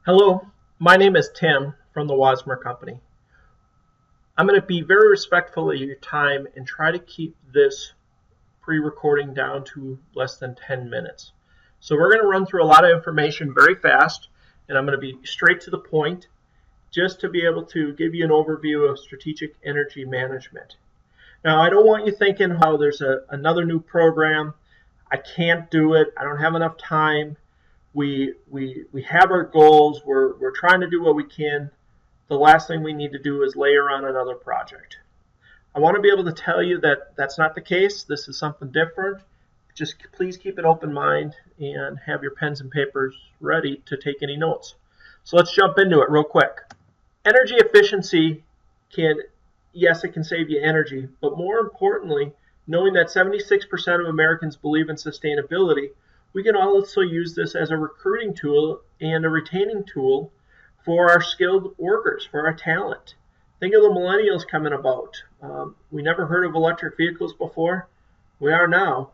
Hello, my name is Tim from the Wasmer Company. I'm going to be very respectful of your time and try to keep this pre-recording down to less than 10 minutes. So we're going to run through a lot of information very fast, and I'm going to be straight to the point just to be able to give you an overview of strategic energy management. Now, I don't want you thinking, oh, there's another new program. I can't do it. I don't have enough time. We have our goals. We're trying to do what we can. The last thing we need to do is layer on another project. I want to be able to tell you that that's not the case. This is something different. Just please keep an open mind and have your pens and papers ready to take any notes. So let's jump into it real quick. Energy efficiency yes, it can save you energy, but more importantly, knowing that 76% of Americans believe in sustainability, we can also use this as a recruiting tool and a retaining tool for our skilled workers, for our talent. Think of the millennials coming about. We never heard of electric vehicles before. We are now.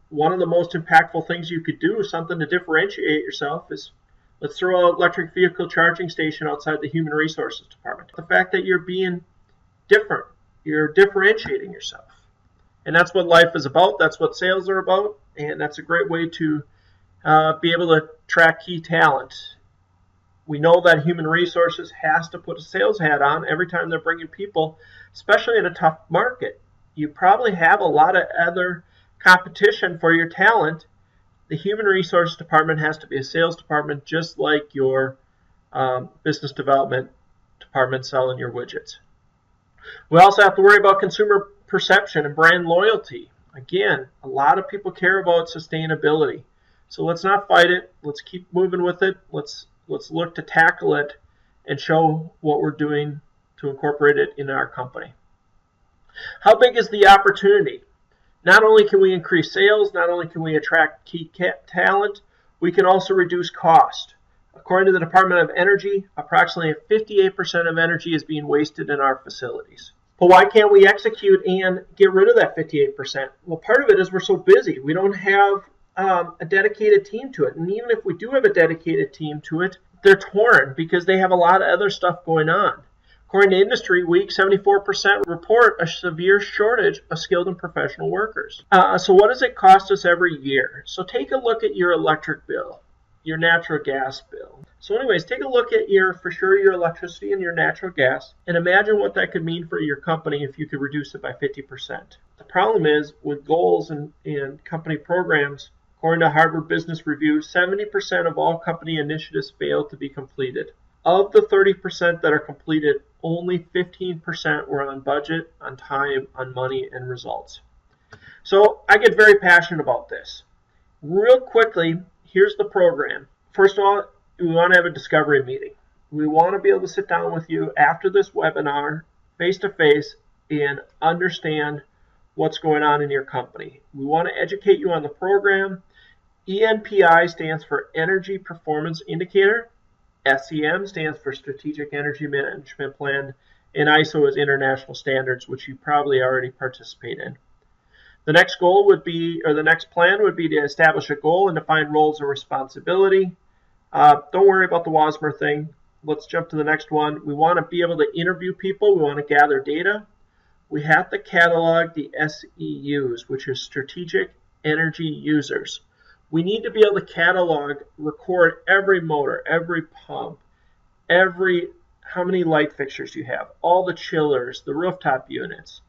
One of the most impactful things you could do, something to differentiate yourself, is let's throw an electric vehicle charging station outside the Human Resources Department. The fact that you're being different, you're differentiating yourself. And that's what life is about. That's what sales are about. And that's a great way to be able to attract key talent. We know that human resources has to put a sales hat on every time they're bringing people, especially in a tough market. You probably have a lot of other competition for your talent. The human resources department has to be a sales department, just like your business development department selling your widgets. We also have to worry about consumer perception and brand loyalty. Again, a lot of people care about sustainability. So let's not fight it. Let's keep moving with it. Let's look to tackle it and show what we're doing to incorporate it in our company. How big is the opportunity? Not only can we increase sales, not only can we attract key talent, we can also reduce cost. According to the Department of Energy, approximately 58% of energy is being wasted in our facilities. But why can't we execute and get rid of that 58%? Well, part of it is we're so busy. We don't have a dedicated team to it. And even if we do have a dedicated team to it, they're torn because they have a lot of other stuff going on. According to Industry Week, 74% report a severe shortage of skilled and professional workers. So what does it cost us every year? So take a look at your electric bill, your natural gas bill. So anyways, take a look at your electricity and your natural gas and imagine what that could mean for your company if you could reduce it by 50%. The problem is with goals and company programs, according to Harvard Business Review, 70% of all company initiatives fail to be completed. Of the 30% that are completed, only 15% were on budget, on time, on money, and results. So I get very passionate about this. Real quickly, here's the program. First of all, we want to have a discovery meeting. We want to be able to sit down with you after this webinar, face-to-face, and understand what's going on in your company. We want to educate you on the program. ENPI stands for Energy Performance Indicator. SEM stands for Strategic Energy Management Plan. And ISO is International Standards, which you probably already participate in. The next goal would be, or the next plan would be to establish a goal and define roles and responsibility. Don't worry about the Wasmer thing. Let's jump to the next one. We want to be able to interview people. We want to gather data. We have to catalog the SEUs, which is Strategic Energy Users. We need to be able to catalog, record every motor, every pump, how many light fixtures you have, all the chillers, the rooftop units.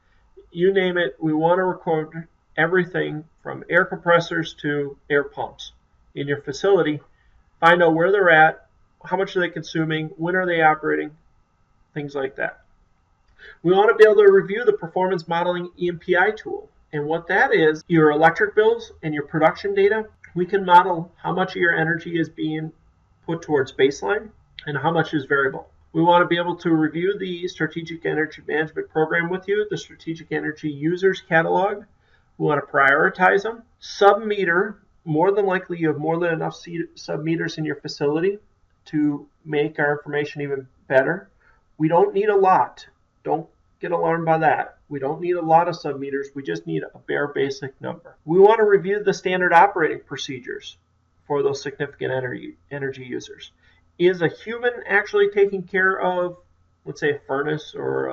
You name it, we want to record everything from air compressors to air pumps in your facility. Find out where they're at, how much are they consuming, when are they operating, things like that. We want to be able to review the performance modeling ENPI tool. And what that is, your electric bills and your production data, we can model how much of your energy is being put towards baseline and how much is variable. We want to be able to review the Strategic Energy Management Program with you, the Strategic Energy Users Catalog. We want to prioritize them. Sub-meter, more than likely you have more than enough sub-meters in your facility to make our information even better. We don't need a lot. Don't get alarmed by that. We don't need a lot of sub-meters. We just need a bare basic number. We want to review the standard operating procedures for those significant energy users. Is a human actually taking care of, let's say, a furnace or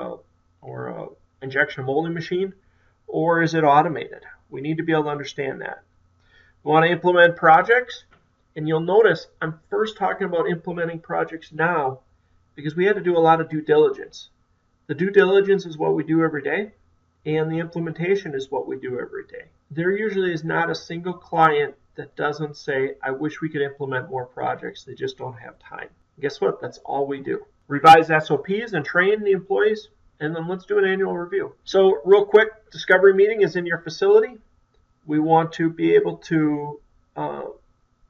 a injection molding machine, or is it automated? We need to be able to understand that. We want to implement projects, and you'll notice I'm first talking about implementing projects now because we had to do a lot of due diligence. The due diligence is what we do every day, and the implementation is what we do every day. There usually is not a single client that doesn't say, I wish we could implement more projects. They just don't have time. And guess what? That's all we do. Revise SOPs and train the employees, and then let's do an annual review. So real quick, discovery meeting is in your facility. We want to be able to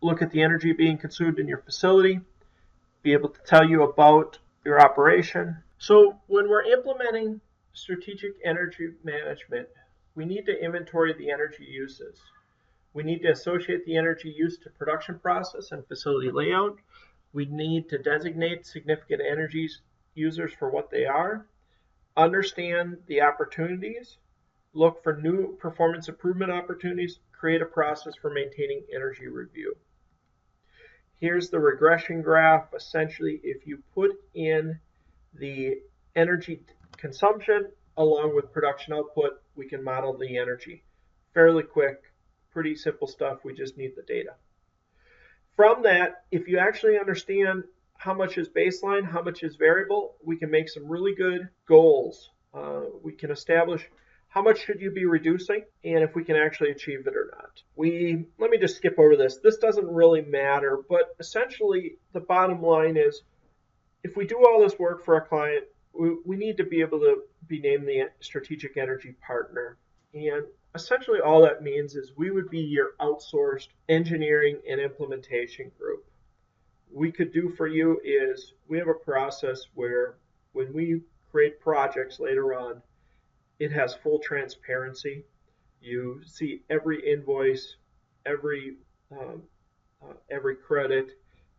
look at the energy being consumed in your facility, be able to tell you about your operation. So when we're implementing strategic energy management, we need to inventory the energy uses. We need to associate the energy use to production process and facility layout. We need to designate significant energy users for what they are, understand the opportunities, look for new performance improvement opportunities, create a process for maintaining energy review. Here's the regression graph. Essentially, if you put in the energy consumption along with production output, we can model the energy. Fairly quick, pretty simple stuff. We just need the data. From that, if you actually understand how much is baseline, how much is variable, we can make some really good goals. We can establish how much should you be reducing and if we can actually achieve it or not. Let me just skip over this. This doesn't really matter, but essentially the bottom line is if we do all this work for a client, we need to be able to be named the strategic energy partner. And essentially all that means is we would be your outsourced engineering and implementation group. We could do for you is we have a process where when we create projects later on, it has full transparency. You see every invoice, every credit,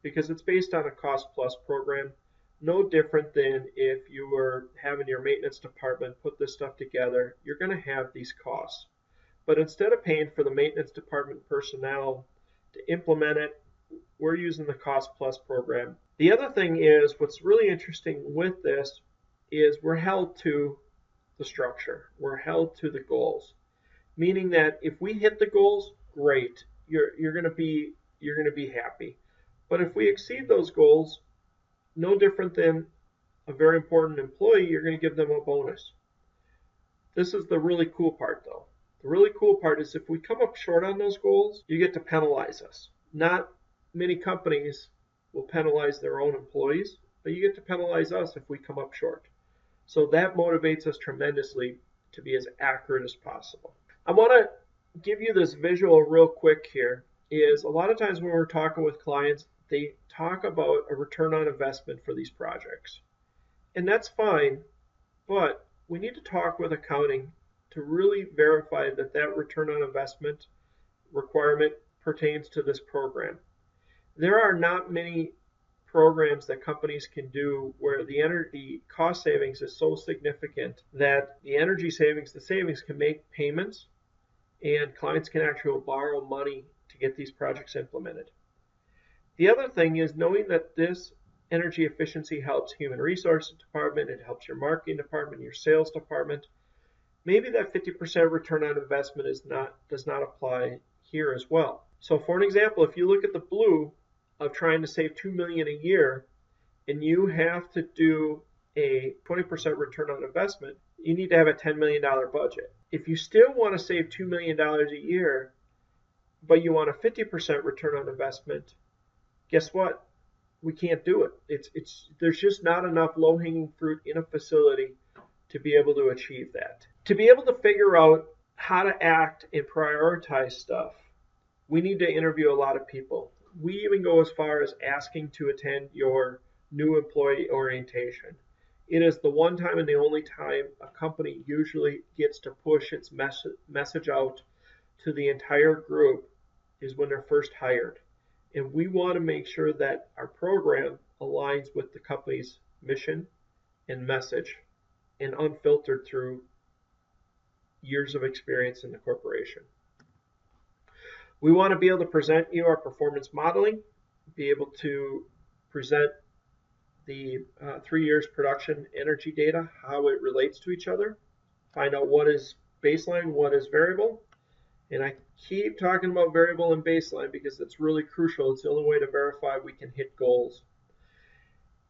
because it's based on a cost plus program. No different than if you were having your maintenance department put this stuff together, you're going to have these costs. But instead of paying for the maintenance department personnel to implement it, we're using the cost plus program. The other thing is what's really interesting with this is we're held to the structure. We're held to the goals, meaning that if we hit the goals, great. You're going to be happy. But if we exceed those goals, no different than a very important employee, you're going to give them a bonus. This is the really cool part, though. The really cool part is if we come up short on those goals, you get to penalize us. Not many companies will penalize their own employees, but you get to penalize us if we come up short. So that motivates us tremendously to be as accurate as possible. I want to give you this visual real quick here. Is a lot of times when we're talking with clients, they talk about a return on investment for these projects. And that's fine, but we need to talk with accounting to really verify that that return on investment requirement pertains to this program. There are not many programs that companies can do where the cost savings is so significant that the energy savings, the savings can make payments and clients can actually borrow money to get these projects implemented. The other thing is knowing that this energy efficiency helps human resources department, it helps your marketing department, your sales department. Maybe that 50% return on investment does not apply here as well. So for an example, if you look at the blue of trying to save $2 million a year and you have to do a 20% return on investment, you need to have a $10 million budget. If you still want to save $2 million a year, but you want a 50% return on investment, guess what? We can't do it. There's just not enough low-hanging fruit in a facility to be able to achieve that. To be able to figure out how to act and prioritize stuff, we need to interview a lot of people. We even go as far as asking to attend your new employee orientation. It is the one time and the only time a company usually gets to push its message out to the entire group is when they're first hired. And we want to make sure that our program aligns with the company's mission and message and unfiltered through years of experience in the corporation. We want to be able to present you our performance modeling, be able to present the 3 years production energy data, how it relates to each other, find out what is baseline, what is variable. And I keep talking about variable and baseline because it's really crucial. It's the only way to verify we can hit goals.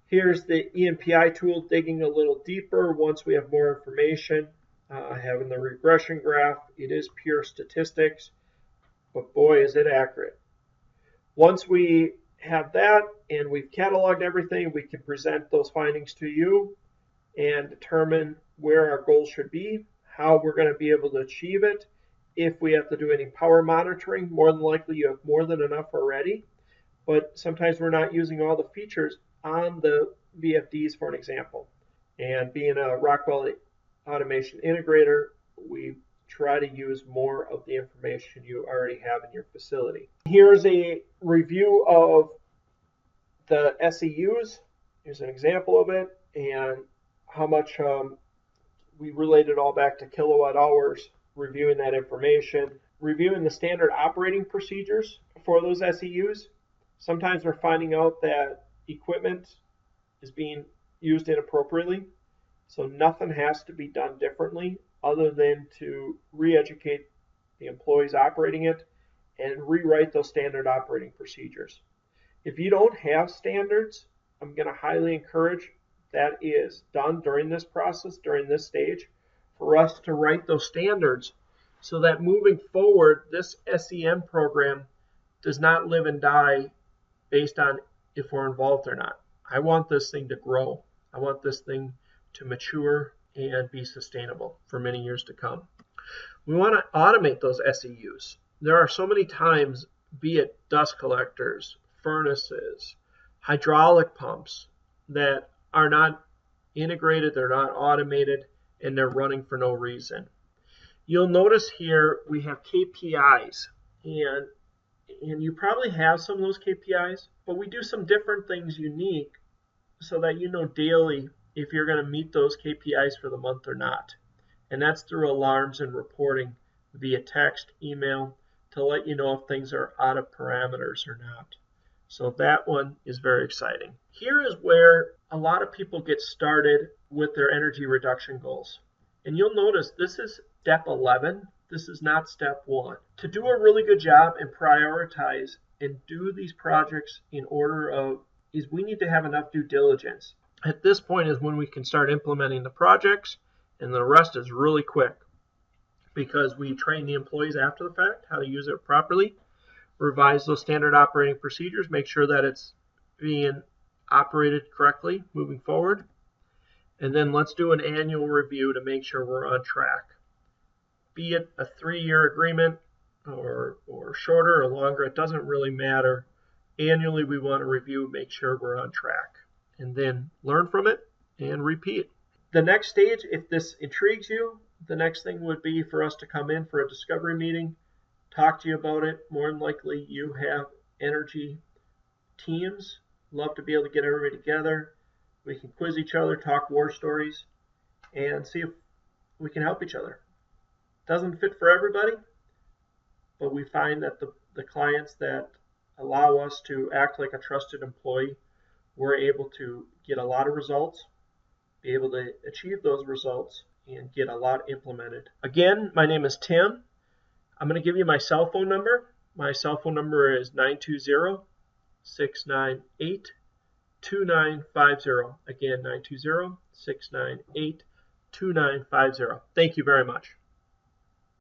Here's the EMPI tool digging a little deeper once we have more information. Having the regression graph, it is pure statistics, but boy, is it accurate. Once we have that and we've cataloged everything, we can present those findings to you and determine where our goals should be, how we're going to be able to achieve it. If we have to do any power monitoring, more than likely you have more than enough already, but sometimes we're not using all the features on the VFDs, for an example. And being a Rockwell automation integrator, we try to use more of the information you already have in your facility. Here's a review of the SEUs. Here's an example of it and how much we relate it all back to kilowatt hours, reviewing that information, reviewing the standard operating procedures for those SEUs. Sometimes we're finding out that equipment is being used inappropriately, so nothing has to be done differently other than to re-educate the employees operating it and rewrite those standard operating procedures. If you don't have standards, I'm going to highly encourage that is done during this process, during this stage, for us to write those standards so that moving forward, this SEM program does not live and die based on if we're involved or not. I want this thing to grow. I want this thing to mature and be sustainable for many years to come. We want to automate those SEUs. There are so many times, be it dust collectors, furnaces, hydraulic pumps, that are not integrated, they're not automated, and they're running for no reason. You'll notice here we have KPIs, and you probably have some of those KPIs, but we do some different things unique so that you know daily if you're going to meet those KPIs for the month or not. And that's through alarms and reporting via text, email, to let you know if things are out of parameters or not. So that one is very exciting. Here is where a lot of people get started with their energy reduction goals. And you'll notice this is step 11. This is not step 1. To do a really good job and prioritize and do these projects in order of is we need to have enough due diligence. At this point is when we can start implementing the projects, and the rest is really quick because we train the employees after the fact how to use it properly, revise those standard operating procedures, make sure that it's being operated correctly moving forward, and then let's do an annual review to make sure we're on track. Be it a 3-year agreement or shorter or longer, it doesn't really matter. Annually, we want to review, make sure we're on track, and then learn from it and repeat. The next stage, if this intrigues you, the next thing would be for us to come in for a discovery meeting, talk to you about it. More than likely, you have energy teams. Love to be able to get everybody together. We can quiz each other, talk war stories, and see if we can help each other. Doesn't fit for everybody, but we find that the clients that allow us to act like a trusted employee, we're able to get a lot of results, be able to achieve those results, and get a lot implemented. Again, my name is Tim. I'm going to give you my cell phone number. My cell phone number is 920-698-2950. Again, 920-698-2950. Thank you very much.